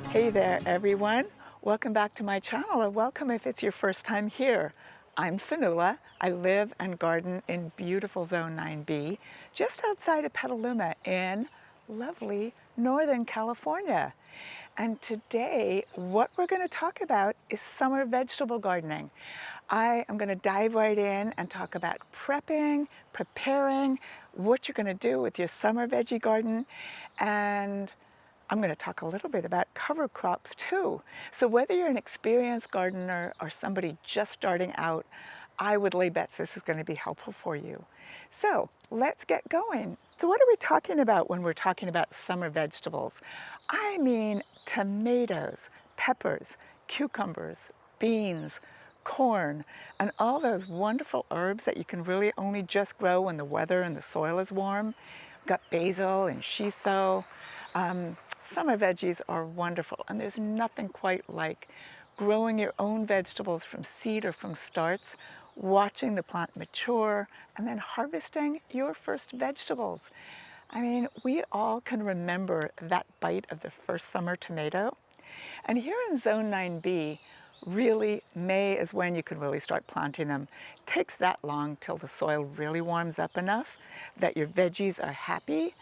Hey there everyone, welcome back to my channel, or welcome if it's your first time here. I'm Fionnuala. I live and garden in beautiful Zone 9B, just outside of Petaluma in lovely Northern California. And today what we're going to talk about is summer vegetable gardening. I am going to dive right in and talk about prepping, preparing, what you're going to do with your summer veggie garden, and I'm going to talk a little bit about cover crops too. So whether you're an experienced gardener or somebody just starting out, I would lay bets this is going to be helpful for you. So let's get going. So what are we talking about when we're talking about summer vegetables? I mean tomatoes, peppers, cucumbers, beans, corn, and all those wonderful herbs that you can really only just grow when the weather and the soil is warm. We've got basil and shiso. Summer veggies are wonderful, and there's nothing quite like growing your own vegetables from seed or from starts, watching the plant mature, and then harvesting your first vegetables. I mean, we all can remember that bite of the first summer tomato. And here in Zone 9B, really May is when you can really start planting them. It takes that long till the soil really warms up enough that your veggies are happy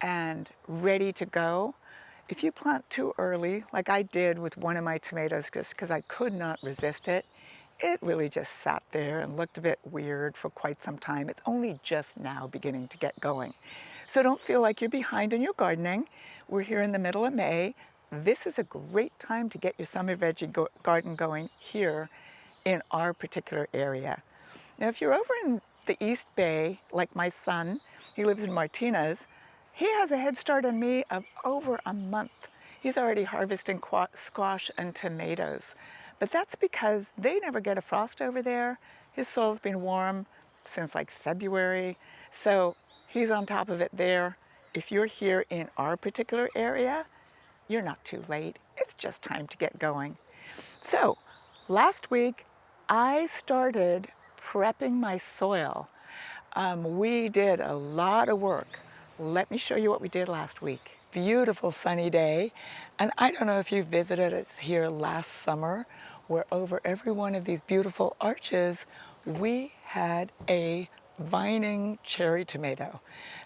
and ready to go. If you plant too early, like I did with one of my tomatoes just because I could not resist it, it really just sat there and looked a bit weird for quite some time. It's only just now beginning to get going. So don't feel like you're behind in your gardening. We're here in the middle of May. This is a great time to get your summer veggie garden going here in our particular area. Now, if you're over in the East Bay, like my son, he lives in Martinez, he has a head start on me of over a month. He's already harvesting squash and tomatoes. But that's because they never get a frost over there. His soil's been warm since like February, so he's on top of it there. If you're here in our particular area, you're not too late. It's just time to get going. So last week, I started prepping my soil. We did a lot of work. Let me show you what we did last week. Beautiful sunny day. And I don't know if you visited us here last summer, where over every one of these beautiful arches, we had a vining cherry tomato.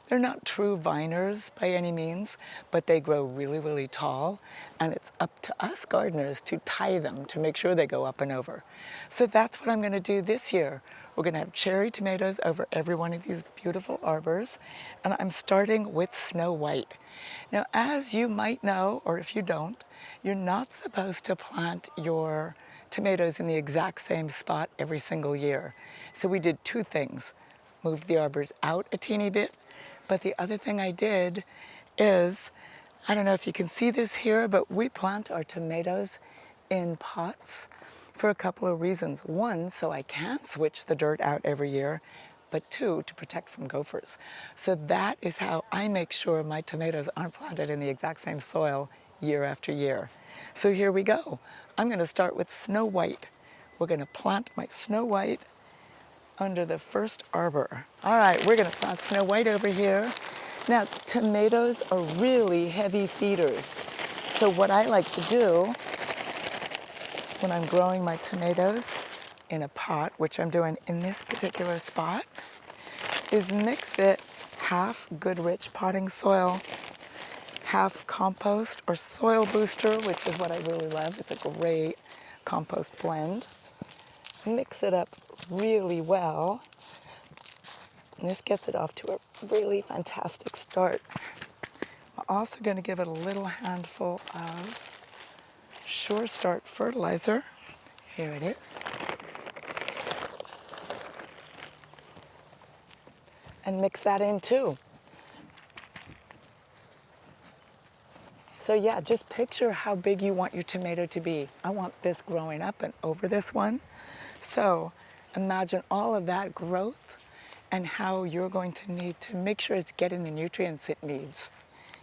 They're not true viners by any means, but they grow really, really tall, and it's up to us gardeners to tie them to make sure they go up and over. So that's what I'm going to do this year. We're going to have cherry tomatoes over every one of these beautiful arbors, and I'm starting with Snow White. Now, as you might know, or if you don't, you're not supposed to plant your tomatoes in the exact same spot every single year. So we did two things. Moved the arbors out a teeny bit, but the other thing I did is, I don't know if you can see this here, but we plant our tomatoes in pots for a couple of reasons. One, so I can switch the dirt out every year, but two, to protect from gophers. So that is how I make sure my tomatoes aren't planted in the exact same soil year after year. So here we go. I'm going to start with Snow White. We're going to plant my Snow White under the first arbor. All right, we're going to plant Snow White over here. Now, tomatoes are really heavy feeders. So what I like to do when I'm growing my tomatoes in a pot, which I'm doing in this particular spot, is mix it half good rich potting soil, half compost or soil booster, which is what I really love. It's a great compost blend. Mix it up really well. And this gets it off to a really fantastic start. I'm also going to give it a little handful of Sure Start fertilizer. Here it is. And mix that in too. So yeah, just picture how big you want your tomato to be. I want this growing up and over this one. So imagine all of that growth and how you're going to need to make sure it's getting the nutrients it needs.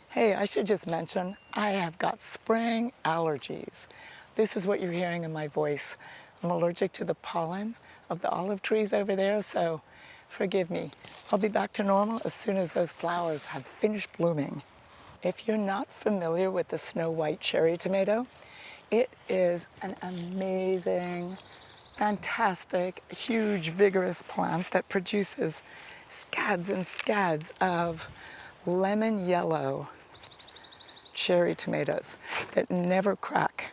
Hey, I should just mention, I have got spring allergies. This is what you're hearing in my voice. I'm allergic to the pollen of the olive trees over there, so forgive me. I'll be back to normal as soon as those flowers have finished blooming. If you're not familiar with the snow white cherry tomato, it is an amazing, fantastic, huge, vigorous plant that produces scads and scads of lemon yellow cherry tomatoes that never crack.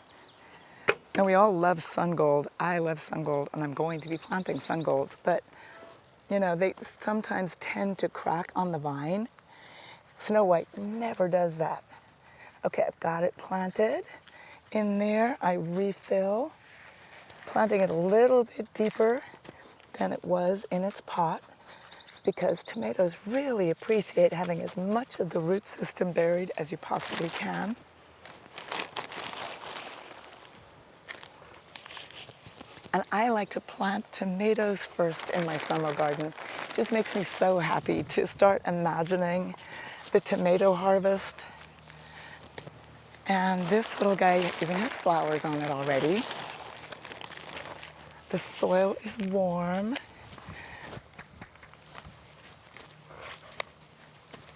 And we all love sun gold. I love sun gold, and I'm going to be planting sun golds, but you know, they sometimes tend to crack on the vine. Snow white never does that. Okay, I've got it planted in there. I refill, planting it a little bit deeper than it was in its pot, because tomatoes really appreciate having as much of the root system buried as you possibly can. And I like to plant tomatoes first in my summer garden. It just makes me so happy to start imagining the tomato harvest. And this little guy even has flowers on it already. The soil is warm.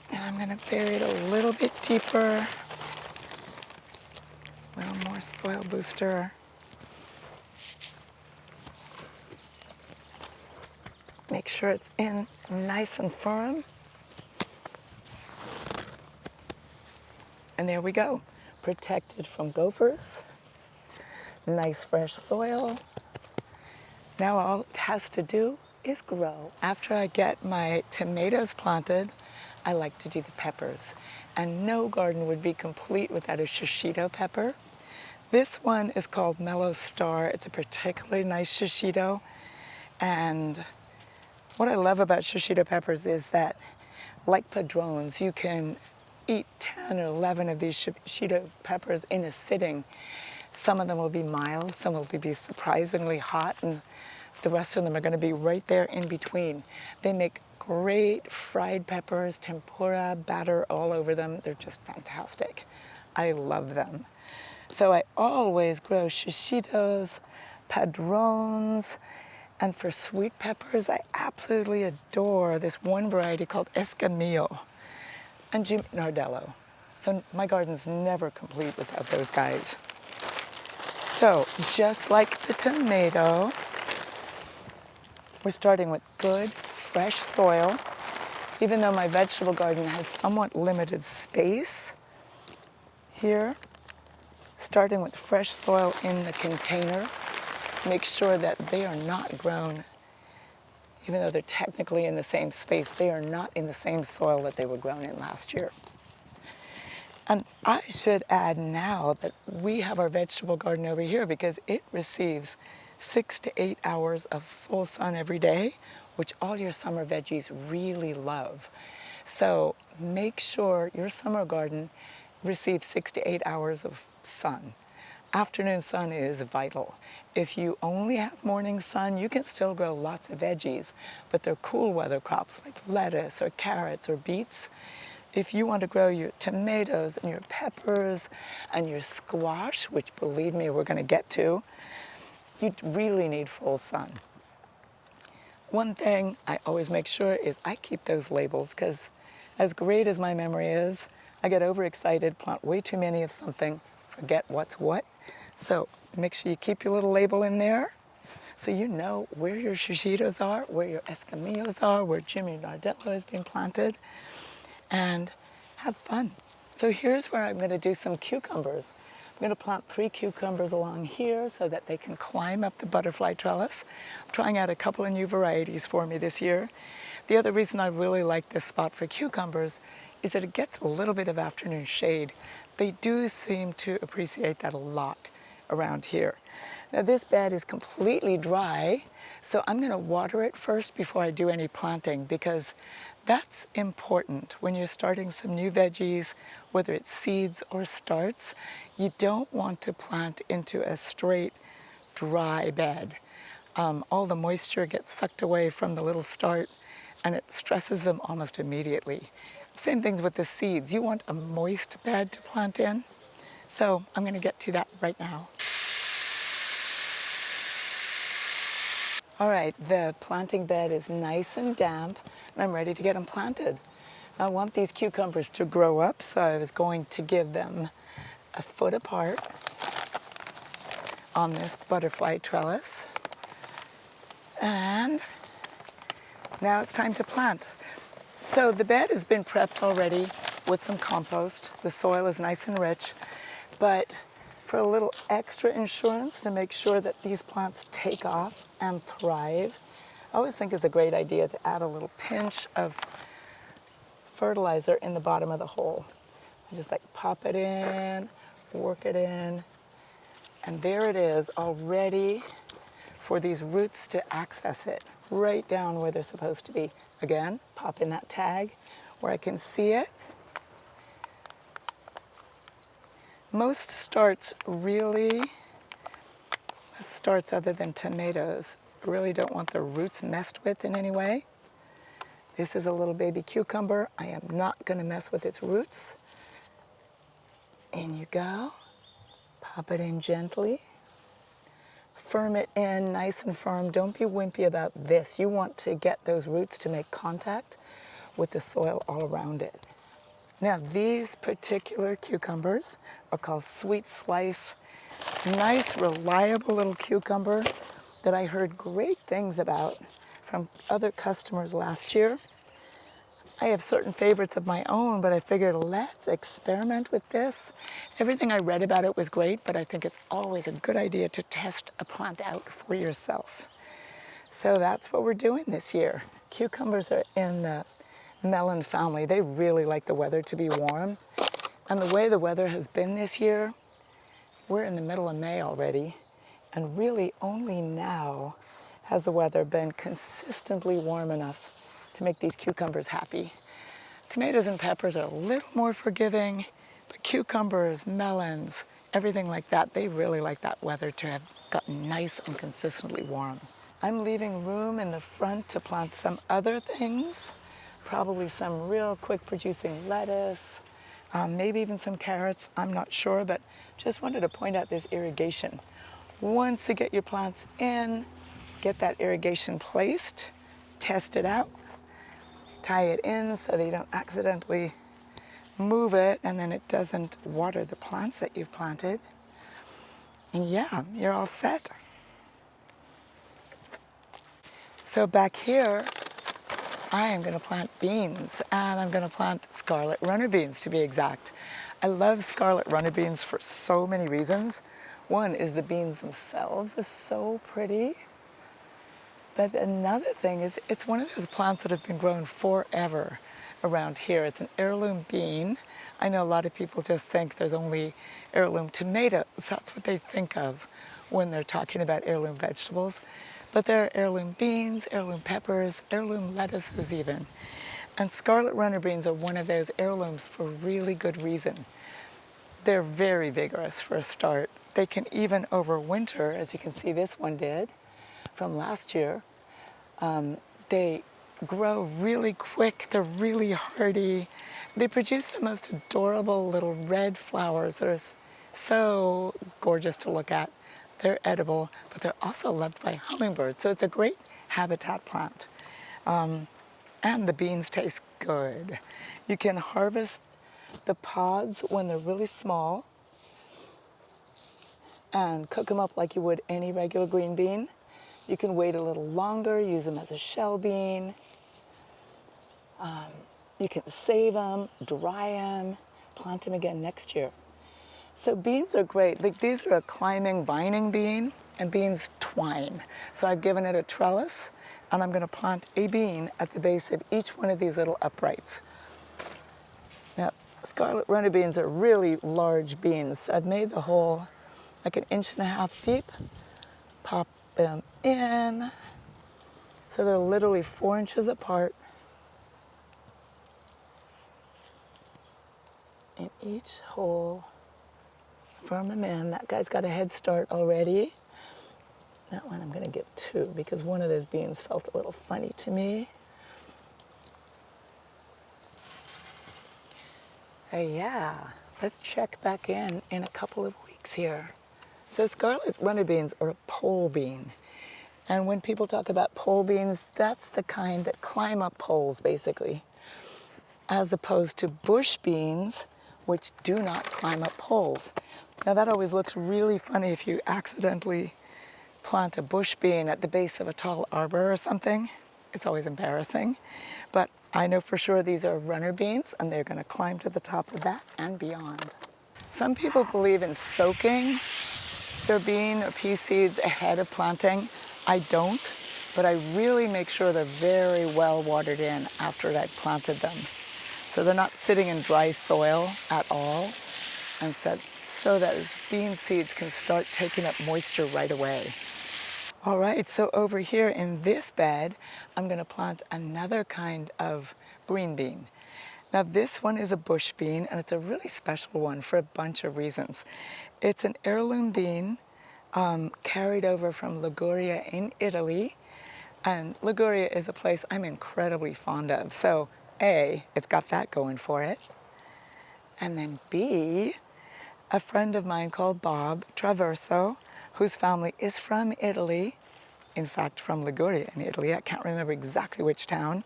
And I'm going to bury it a little bit deeper. A little more soil booster. Make sure it's in nice and firm. And there we go. Protected from gophers. Nice fresh soil. Now all it has to do is grow. After I get my tomatoes planted, I like to do the peppers. And no garden would be complete without a shishito pepper. This one is called Mellow Star. It's a particularly nice shishito. And what I love about shishito peppers is that, like padrones, you can eat 10 or 11 of these shishito peppers in a sitting. Some of them will be mild, some will be surprisingly hot, and the rest of them are going to be right there in between. They make great fried peppers, tempura, batter all over them. They're just fantastic. I love them. So I always grow shishitos, padrones, and for sweet peppers, I absolutely adore this one variety called Escamillo and Jimmy Nardello. So my garden's never complete without those guys. So just like the tomato, we're starting with good, fresh soil. Even though my vegetable garden has somewhat limited space here, starting with fresh soil in the container. Make sure that they are not grown, even though they're technically in the same space, they are not in the same soil that they were grown in last year. And I should add now that we have our vegetable garden over here because it receives 6 to 8 hours of full sun every day, which all your summer veggies really love. So make sure your summer garden receives 6 to 8 hours of sun. Afternoon sun is vital. If you only have morning sun, you can still grow lots of veggies, but they're cool weather crops like lettuce or carrots or beets. If you want to grow your tomatoes and your peppers and your squash, which believe me, we're going to get to, you really need full sun. One thing I always make sure is I keep those labels, because as great as my memory is, I get overexcited, plant way too many of something, forget what's what. So make sure you keep your little label in there so you know where your shishitos are, where your escamillos are, where Jimmy Nardello has been planted, and have fun. So here's where I'm going to do some cucumbers. I'm going to plant 3 cucumbers along here so that they can climb up the butterfly trellis. I'm trying out a couple of new varieties for me this year. The other reason I really like this spot for cucumbers is that it gets a little bit of afternoon shade. They do seem to appreciate that a lot around here. Now this bed is completely dry, so I'm going to water it first before I do any planting, because that's important when you're starting some new veggies, whether it's seeds or starts. You don't want to plant into a straight dry bed. All the moisture gets sucked away from the little start and it stresses them almost immediately. Same things with the seeds. You want a moist bed to plant in. So I'm going to get to that right now. All right, the planting bed is nice and damp, and I'm ready to get them planted. I want these cucumbers to grow up, so I was going to give them a foot apart on this butterfly trellis. And now it's time to plant. So the bed has been prepped already with some compost. The soil is nice and rich, but for a little extra insurance to make sure that these plants take off and thrive, I always think it's a great idea to add a little pinch of fertilizer in the bottom of the hole. I just like pop it in, work it in, and there it is, all ready for these roots to access it, right down where they're supposed to be. Again, pop in that tag where I can see it. Most starts other than tomatoes, really don't want the roots messed with in any way. This is a little baby cucumber. I am not going to mess with its roots. In you go. Pop it in gently. Firm it in nice and firm. Don't be wimpy about this. You want to get those roots to make contact with the soil all around it. Now, these particular cucumbers are called Sweet Slice. Nice, reliable little cucumber that I heard great things about from other customers last year. I have certain favorites of my own, but I figured let's experiment with this. Everything I read about it was great, but I think it's always a good idea to test a plant out for yourself. So that's what we're doing this year. Cucumbers are in the melon family. They really like the weather to be warm. And the way the weather has been this year, we're in the middle of May already, and really only now has the weather been consistently warm enough to make these cucumbers happy. Tomatoes and peppers are a little more forgiving, but cucumbers, melons, everything like that, they really like that weather to have gotten nice and consistently warm. I'm leaving room in the front to plant some other things, probably some real quick producing lettuce, maybe even some carrots, I'm not sure, but just wanted to point out this irrigation. Once you get your plants in, get that irrigation placed, test it out, tie it in so that you don't accidentally move it and then it doesn't water the plants that you've planted. And yeah, you're all set. So back here, I am going to plant beans, and I'm going to plant scarlet runner beans to be exact. I love scarlet runner beans for so many reasons. One is the beans themselves are so pretty. But another thing is it's one of those plants that have been grown forever around here. It's an heirloom bean. I know a lot of people just think there's only heirloom tomatoes. That's what they think of when they're talking about heirloom vegetables. But there are heirloom beans, heirloom peppers, heirloom lettuces even. And scarlet runner beans are one of those heirlooms for really good reason. They're very vigorous for a start. They can even overwinter, as you can see this one did from last year. They grow really quick, they're really hardy. They produce the most adorable little red flowers that are so gorgeous to look at. They're edible, but they're also loved by hummingbirds, so it's a great habitat plant. And the beans taste good. You can harvest the pods when they're really small and cook them up like you would any regular green bean. You can wait a little longer, use them as a shell bean. You can save them, dry them, plant them again next year. So beans are great. Like these are a climbing, vining bean, and beans twine. So I've given it a trellis, and I'm going to plant a bean at the base of each one of these little uprights. Now, scarlet runner beans are really large beans. I've made the hole like 1.5 inches deep. Pop them in. So they're literally 4 inches apart in each hole. Firm them in. That guy's got a head start already. That one I'm going to give 2 because one of those beans felt a little funny to me. Yeah, let's check back in a couple of weeks here. So scarlet runner beans are a pole bean. And when people talk about pole beans, that's the kind that climb up poles, basically. as opposed to bush beans, which do not climb up poles. Now that always looks really funny if you accidentally plant a bush bean at the base of a tall arbor or something. It's always embarrassing. But I know for sure these are runner beans and they're going to climb to the top of that and beyond. Some people believe in soaking their bean or pea seeds ahead of planting. I don't, but I really make sure they're very well watered in after I've planted them. So they're not sitting in dry soil at all, and so that bean seeds can start taking up moisture right away. All right, so over here in this bed, I'm going to plant another kind of green bean. Now this one is a bush bean, and it's a really special one for a bunch of reasons. It's an heirloom bean carried over from Liguria in Italy, and Liguria is a place I'm incredibly fond of. So A, it's got that going for it, and then B, a friend of mine called Bob Traverso, whose family is from Italy, in fact from Liguria in Italy, I can't remember exactly which town,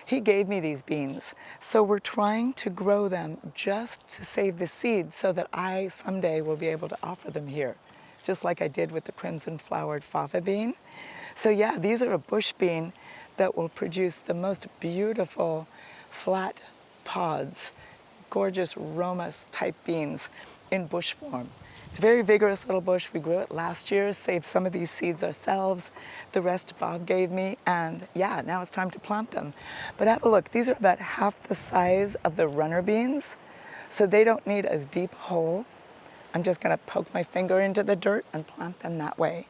he gave me these beans. So we're trying to grow them just to save the seeds so that I someday will be able to offer them here, just like I did with the crimson flowered fava bean. So yeah, these are a bush bean that will produce the most beautiful flat pods, gorgeous Romas type beans in bush form. It's a very vigorous little bush. We grew it last year, saved some of these seeds ourselves. The rest Bob gave me, and yeah, now it's time to plant them. But have a look, these are about half the size of the runner beans, so they don't need as deep hole. I'm just gonna poke my finger into the dirt and plant them that way.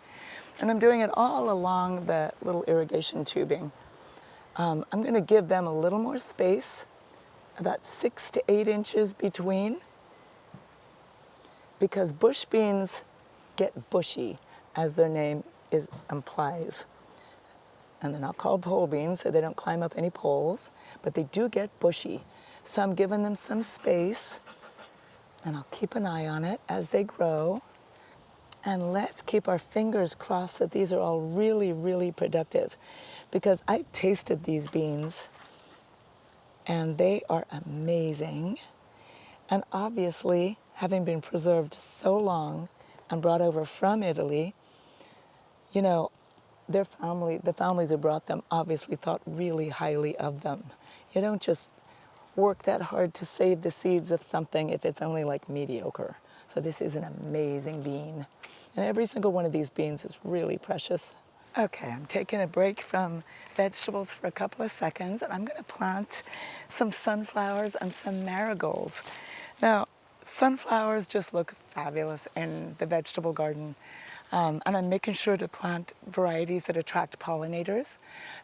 And I'm doing it all along the little irrigation tubing. I'm gonna give them a little more space, about 6 to 8 inches between, because bush beans get bushy, as their name implies. And they're not called pole beans, so they don't climb up any poles, but they do get bushy. So I'm giving them some space, and I'll keep an eye on it as they grow. And let's keep our fingers crossed that these are all really, really productive, because I tasted these beans and they are amazing. And obviously, having been preserved so long and brought over from Italy, you know, the families who brought them obviously thought really highly of them. You don't just work that hard to save the seeds of something if it's only like mediocre. So this is an amazing bean. And every single one of these beans is really precious. Okay, I'm taking a break from vegetables for a couple of seconds, and I'm going to plant some sunflowers and some marigolds. Now, sunflowers just look fabulous in the vegetable garden, and I'm making sure to plant varieties that attract pollinators.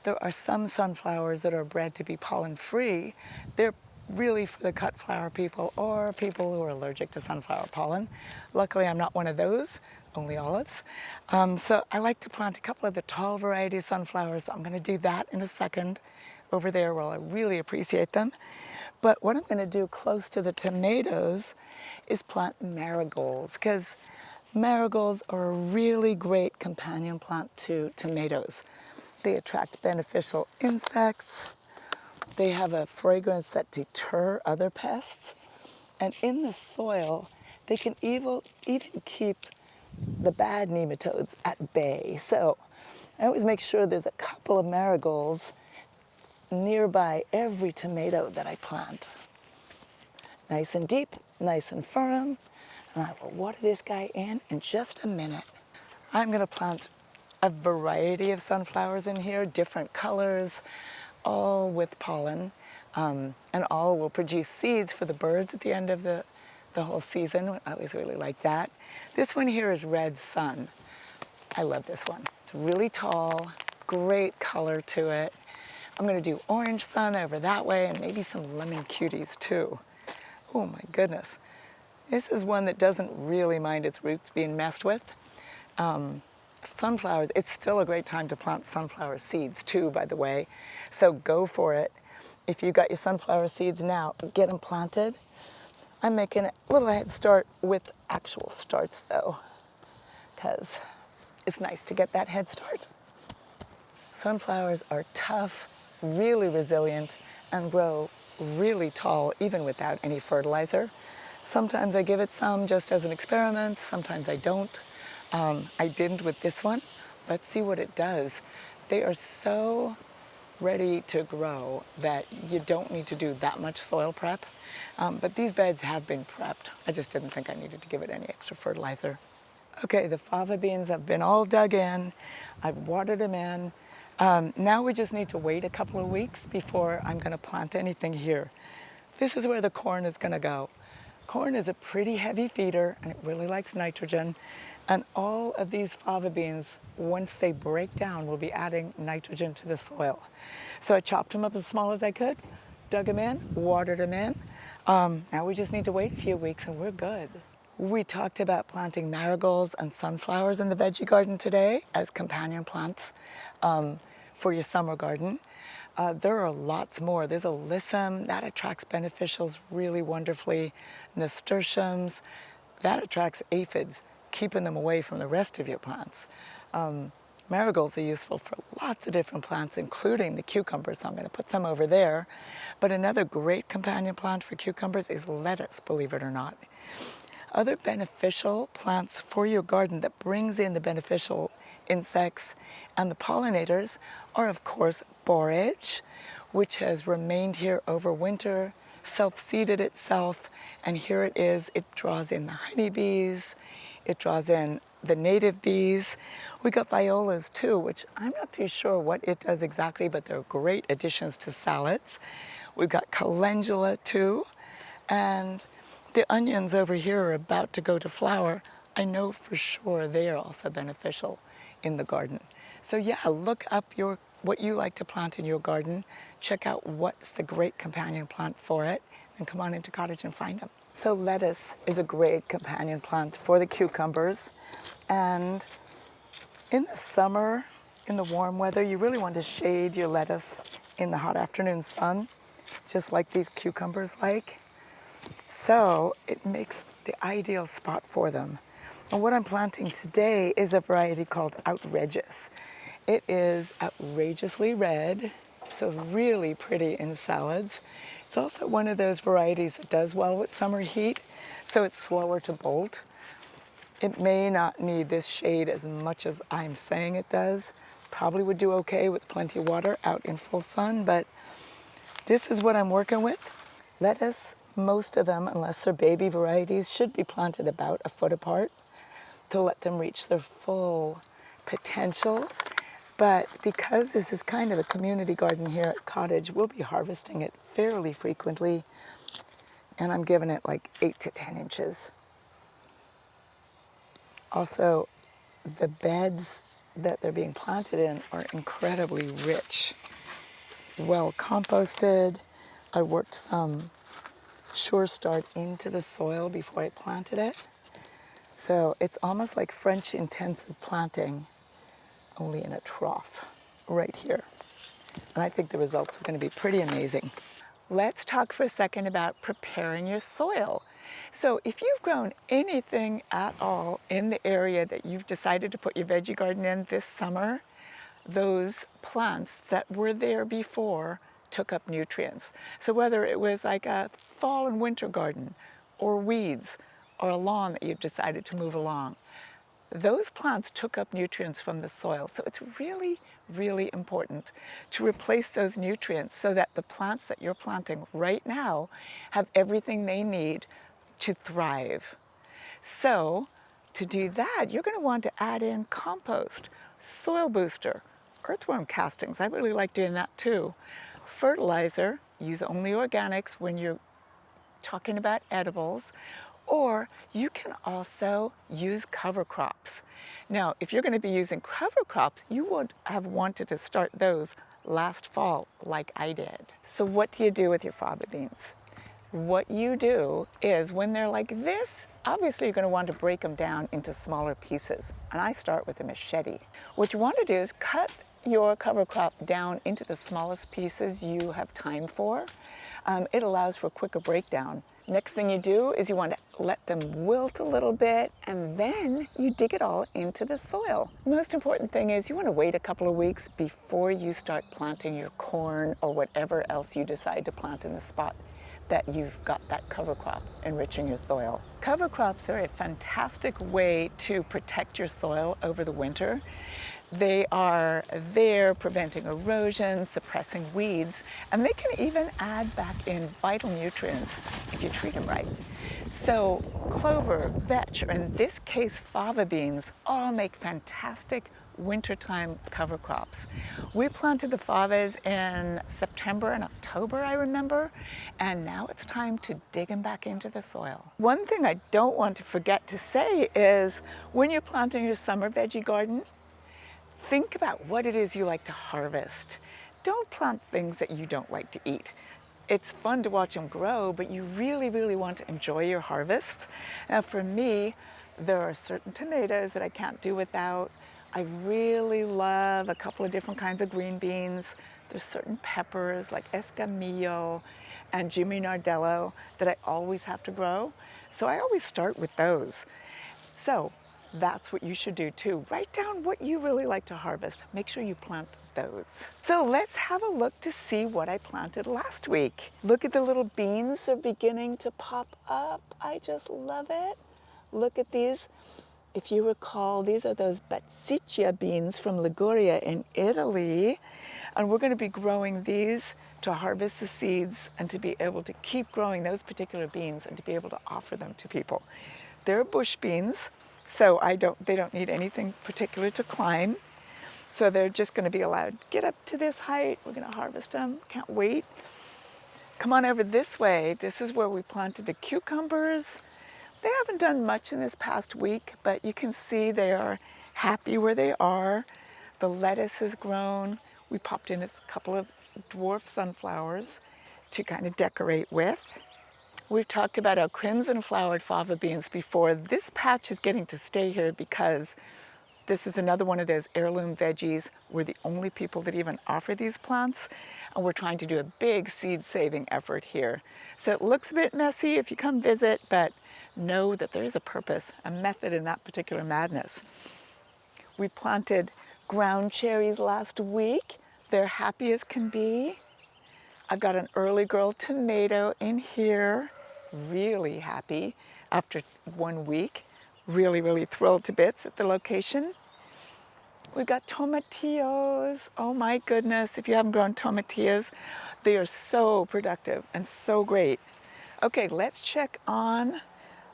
There are some sunflowers that are bred to be pollen-free. They're really for the cut flower people or people who are allergic to sunflower pollen. Luckily, I'm not one of those, only olives. So I like to plant a couple of the tall variety sunflowers. I'm going to do that in a second over there where I really appreciate them. But what I'm going to do close to the tomatoes is plant marigolds, because marigolds are a really great companion plant to tomatoes. They attract beneficial insects. They have a fragrance that deter other pests. And in the soil, they can even keep the bad nematodes at bay. So I always make sure there's a couple of marigolds nearby every tomato that I plant. Nice and deep, nice and firm. And I will water this guy in just a minute. I'm going to plant a variety of sunflowers in here, different colors, all with pollen, and all will produce seeds for the birds at the end of the whole season. I always really like that. This one here is Red Sun. I love this one. It's really tall, great color to it. I'm going to do Orange Sun over that way, and maybe some Lemon Cuties too. Oh my goodness. This is one that doesn't really mind its roots being messed with. Sunflowers, it's still a great time to plant sunflower seeds too, by the way. So go for it. If you got your sunflower seeds now, get them planted. I'm making a little head start with actual starts though, because it's nice to get that head start. Sunflowers are tough, really resilient, and grow really tall even without any fertilizer. Sometimes I give it some just as an experiment, sometimes I don't. I didn't with this one. Let's see what it does. They are so ready to grow that you don't need to do that much soil prep. But these beds have been prepped. I just didn't think I needed to give it any extra fertilizer. Okay, the fava beans have been all dug in. I've watered them in. Now we just need to wait a couple of weeks before I'm going to plant anything here. This is where the corn is going to go. Corn is a pretty heavy feeder and it really likes nitrogen. And all of these fava beans, once they break down, will be adding nitrogen to the soil. So I chopped them up as small as I could, dug them in, watered them in. Now we just need to wait a few weeks and we're good. We talked about planting marigolds and sunflowers in the veggie garden today as companion plants for your summer garden. There are lots more. There's alyssum, that attracts beneficials really wonderfully. Nasturtiums, that attracts aphids, keeping them away from the rest of your plants. Marigolds are useful for lots of different plants, including the cucumbers, so I'm going to put some over there. But another great companion plant for cucumbers is lettuce, believe it or not. Other beneficial plants for your garden that brings in the beneficial insects and the pollinators are, of course, borage, which has remained here over winter, self-seeded itself, and here it is. It draws in the honeybees, it draws in the native bees. We got violas too, which I'm not too sure what it does exactly, but they're great additions to salads. We've got calendula too, and the onions over here are about to go to flower. I know for sure they are also beneficial in the garden. So yeah, look up what you like to plant in your garden. Check out what's the great companion plant for it, and come on into Cottage and find them. So lettuce is a great companion plant for the cucumbers. And in the summer, in the warm weather, you really want to shade your lettuce in the hot afternoon sun, just like these cucumbers like. So it makes the ideal spot for them. And what I'm planting today is a variety called Outrageous. It is outrageously red, so really pretty in salads. It's also one of those varieties that does well with summer heat, so it's slower to bolt. It may not need this shade as much as I'm saying it does. Probably would do okay with plenty of water out in full sun, but this is what I'm working with. Lettuce, most of them, unless they're baby varieties, should be planted about a foot apart to let them reach their full potential. But because this is kind of a community garden here at Cottage, we'll be harvesting it fairly frequently, and I'm giving it like 8 to 10 inches. Also, the beds that they're being planted in are incredibly rich, well composted. I worked some Sure Start into the soil before I planted it. So it's almost like French intensive planting, only in a trough right here. And I think the results are going to be pretty amazing. Let's talk for a second about preparing your soil. So if you've grown anything at all in the area that you've decided to put your veggie garden in this summer, those plants that were there before took up nutrients. So whether it was like a fall and winter garden or weeds or a lawn that you've decided to move along, those plants took up nutrients from the soil. So it's really, really important to replace those nutrients so that the plants that you're planting right now have everything they need to thrive. So to do that, you're going to want to add in compost, soil booster, earthworm castings. I really like doing that too. Fertilizer, use only organics when you're talking about edibles, or you can also use cover crops. Now, if you're going to be using cover crops, you would have wanted to start those last fall like I did. So what do you do with your fava beans? What you do is when they're like this, obviously you're going to want to break them down into smaller pieces. And I start with a machete. What you want to do is cut your cover crop down into the smallest pieces you have time for. It allows for quicker breakdown Next thing you do is you want to let them wilt a little bit, and then you dig it all into the soil. The most important thing is you want to wait a couple of weeks before you start planting your corn or whatever else you decide to plant in the spot that you've got that cover crop enriching your soil. Cover crops are a fantastic way to protect your soil over the winter. They are there preventing erosion, suppressing weeds, and they can even add back in vital nutrients if you treat them right. So clover, vetch, or in this case fava beans, all make fantastic wintertime cover crops. We planted the favas in September and October, I remember, and now it's time to dig them back into the soil. One thing I don't want to forget to say is when you're planting your summer veggie garden, think about what it is you like to harvest. Don't plant things that you don't like to eat. It's fun to watch them grow, but you really, really want to enjoy your harvest. Now for me, there are certain tomatoes that I can't do without. I really love a couple of different kinds of green beans. There's certain peppers like escamillo and Jimmy Nardello that I always have to grow. So I always start with those. So that's what you should do too. Write down what you really like to harvest. Make sure you plant those. So let's have a look to see what I planted last week. Look at the little beans are beginning to pop up. I just love it. Look at these. If you recall, these are those Bazzicchia beans from Liguria in Italy. And we're going to be growing these to harvest the seeds and to be able to keep growing those particular beans and to be able to offer them to people. They're bush beans. So they don't need anything particular to climb. So they're just going to be allowed to get up to this height. We're going to harvest them. Can't wait. Come on over this way. This is where we planted the cucumbers. They haven't done much in this past week, but you can see they are happy where they are. The lettuce has grown. We popped in a couple of dwarf sunflowers to kind of decorate with. We've talked about our crimson flowered fava beans before. This patch is getting to stay here because this is another one of those heirloom veggies. We're the only people that even offer these plants, and we're trying to do a big seed saving effort here. So it looks a bit messy if you come visit, but know that there's a purpose, a method in that particular madness. We planted ground cherries last week. They're happy as can be. I've got an early girl tomato in here, really happy after 1 week. Really, really thrilled to bits at the location. We've got tomatillos. Oh my goodness, if you haven't grown tomatillos, they are so productive and so great. Okay, let's check on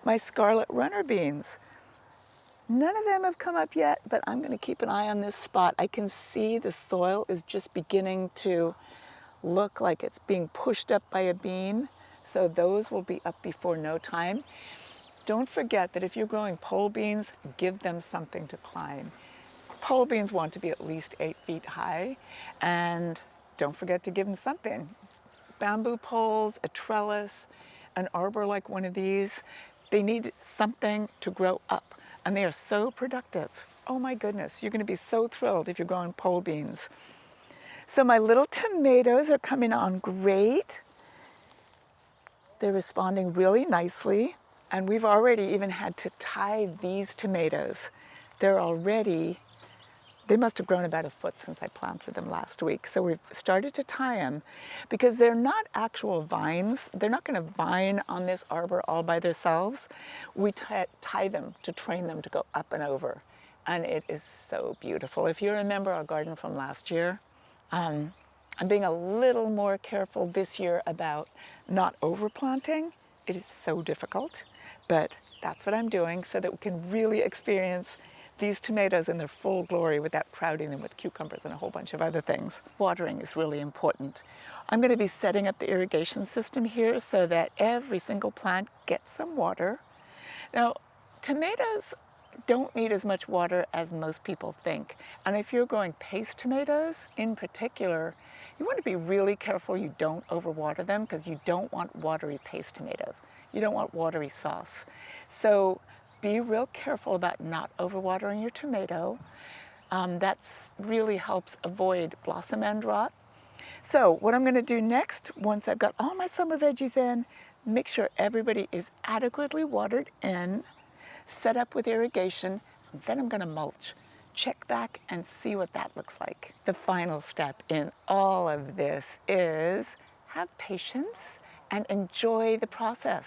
my scarlet runner beans. None of them have come up yet, but I'm going to keep an eye on this spot. I can see the soil is just beginning to look like it's being pushed up by a bean, so those will be up before no time. Don't forget that if you're growing pole beans, give them something to climb. Pole beans want to be at least 8 feet high, and don't forget to give them something. Bamboo poles, a trellis, an arbor like one of these, they need something to grow up, and they are so productive. Oh my goodness, you're going to be so thrilled if you're growing pole beans. So my little tomatoes are coming on great. They're responding really nicely. And we've already even had to tie these tomatoes. They must have grown about a foot since I planted them last week. So we've started to tie them because they're not actual vines. They're not going to vine on this arbor all by themselves. We tie them to train them to go up and over. And it is so beautiful. If you remember our garden from last year, I'm being a little more careful this year about not overplanting. It is so difficult, but that's what I'm doing so that we can really experience these tomatoes in their full glory without crowding them with cucumbers and a whole bunch of other things. Watering is really important. I'm going to be setting up the irrigation system here so that every single plant gets some water. Now, tomatoes don't need as much water as most people think. And if you're growing paste tomatoes in particular, you want to be really careful you don't overwater them because you don't want watery paste tomatoes. You don't want watery sauce. So be real careful about not overwatering your tomato. That really helps avoid blossom end rot. So what I'm going to do next, once I've got all my summer veggies in, make sure everybody is adequately watered in, set up with irrigation, then I'm going to mulch. Check back and see what that looks like. The final step in all of this is have patience and enjoy the process.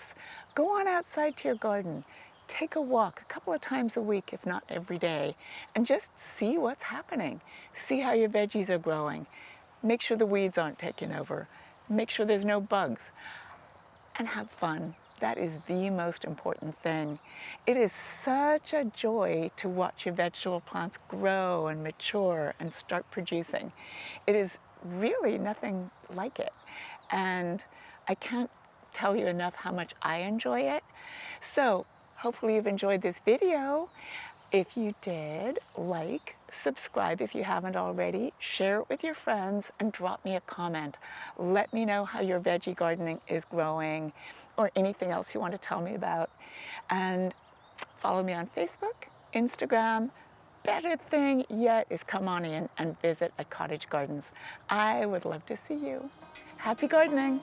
Go on outside to your garden. Take a walk a couple of times a week, if not every day, and just see what's happening. See how your veggies are growing. Make sure the weeds aren't taking over. Make sure there's no bugs. And have fun. That is the most important thing. It is such a joy to watch your vegetable plants grow and mature and start producing. It is really nothing like it. And I can't tell you enough how much I enjoy it. So hopefully you've enjoyed this video. If you did, like, subscribe if you haven't already, share it with your friends, and drop me a comment. Let me know how your veggie gardening is growing or anything else you want to tell me about. And follow me on Facebook, Instagram. Better thing yet is come on in and visit at Cottage Gardens. I would love to see you. Happy gardening!